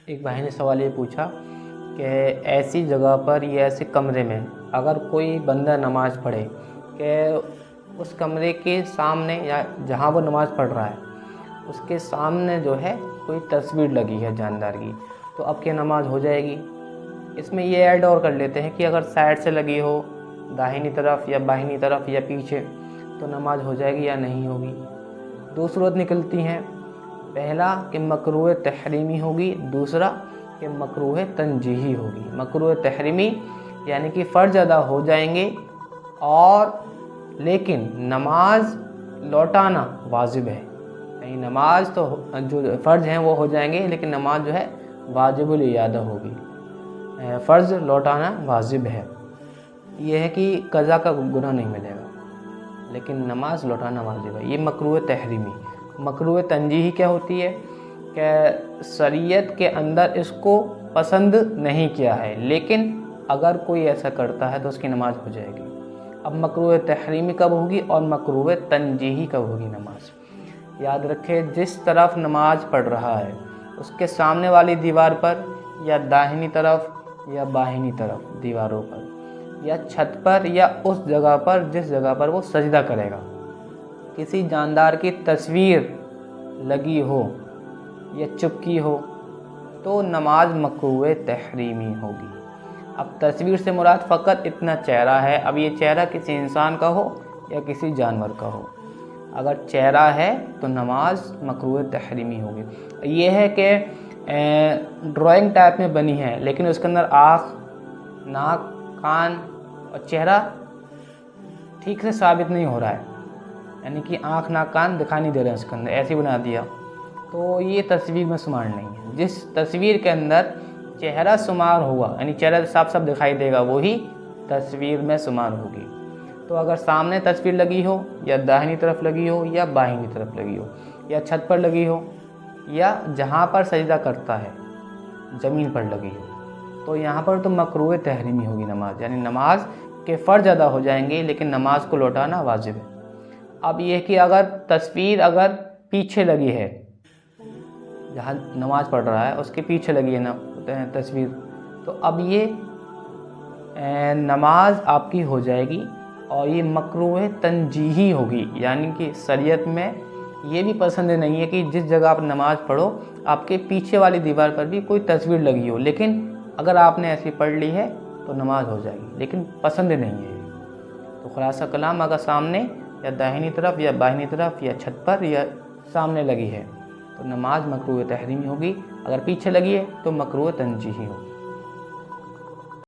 ایک بھائی نے سوال یہ پوچھا کہ ایسی جگہ پر یا ایسے کمرے میں اگر کوئی بندہ نماز پڑھے کہ اس کمرے کے سامنے یا جہاں وہ نماز پڑھ رہا ہے اس کے سامنے جو ہے کوئی تصویر لگی ہے جاندار کی، تو اب کیا نماز ہو جائے گی؟ اس میں یہ ایڈ اور کر لیتے ہیں کہ اگر سائڈ سے لگی ہو، داہنی طرف یا بائیں طرف یا پیچھے، تو نماز ہو جائے گی یا نہیں ہوگی۔ دو صورت نکلتی ہیں، پہلا کہ مکروہ تحریمی ہوگی، دوسرا کہ مکروہ تنزیہی ہوگی۔ مکروہ تحریمی یعنی کہ فرض ادا ہو جائیں گے اور لیکن نماز لوٹانا واجب ہے، یعنی نماز تو جو فرض ہیں وہ ہو جائیں گے لیکن نماز جو ہے واجب الاعادہ ہوگی، فرض لوٹانا واجب ہے۔ یہ ہے کہ قضا کا گناہ نہیں ملے گا لیکن نماز لوٹانا واجب ہے، یہ مکروہ تحریمی۔ مکروہ تنزیہی کیا ہوتی ہے کہ شریعت کے اندر اس کو پسند نہیں کیا ہے لیکن اگر کوئی ایسا کرتا ہے تو اس کی نماز ہو جائے گی۔ اب مکروہ تحریمی کب ہوگی اور مکروہ تنزیہی کب ہوگی نماز؟ یاد رکھے، جس طرف نماز پڑھ رہا ہے اس کے سامنے والی دیوار پر یا داہنی طرف یا بائیں طرف دیواروں پر یا چھت پر یا اس جگہ پر جس جگہ پر وہ سجدہ کرے گا کسی جاندار کی تصویر لگی ہو یا چپکی ہو تو نماز مکروہ تحریمی ہوگی۔ اب تصویر سے مراد فقط اتنا چہرہ ہے، اب یہ چہرہ کسی انسان کا ہو یا کسی جانور کا ہو، اگر چہرہ ہے تو نماز مکروہ تحریمی ہوگی۔ یہ ہے کہ ڈرائنگ ٹائپ میں بنی ہے لیکن اس کے اندر آنکھ، ناک، کان اور چہرہ ٹھیک سے ثابت نہیں ہو رہا ہے، یعنی کہ آنکھ، ناک، کان دکھائی نہیں دے رہے ہیں اس کے اندر، ایسے بنا دیا تو یہ تصویر میں شمار نہیں ہے۔ جس تصویر کے اندر چہرہ شمار ہوا یعنی چہرہ صاف صاف دکھائی دے گا وہی تصویر میں شمار ہوگی۔ تو اگر سامنے تصویر لگی ہو یا داہنی طرف لگی ہو یا بائیں طرف لگی ہو یا چھت پر لگی ہو یا جہاں پر سجدہ کرتا ہے زمین پر لگی ہو تو یہاں پر تو مکروہ تحریمی ہوگی نماز، یعنی نماز کے فرض ادا ہو جائیں گے لیکن نماز کو لوٹانا واجب ہے۔ اب یہ کہ اگر تصویر اگر پیچھے لگی ہے، جہاں نماز پڑھ رہا ہے اس کے پیچھے لگی ہے تصویر، تو اب یہ نماز آپ کی ہو جائے گی اور یہ مکروہ تنزیہی ہوگی، یعنی کہ شریعت میں یہ بھی پسند نہیں ہے کہ جس جگہ آپ نماز پڑھو آپ کے پیچھے والی دیوار پر بھی کوئی تصویر لگی ہو، لیکن اگر آپ نے ایسی پڑھ لی ہے تو نماز ہو جائے گی لیکن پسند نہیں ہے۔ تو خلاصہ کلام، اگر سامنے یا داہنی طرف یا بائیں طرف یا چھت پر یا سامنے لگی ہے تو نماز مکروہ تحریمی ہوگی، اگر پیچھے لگی ہے تو مکروہ تنزیہی ہوگی۔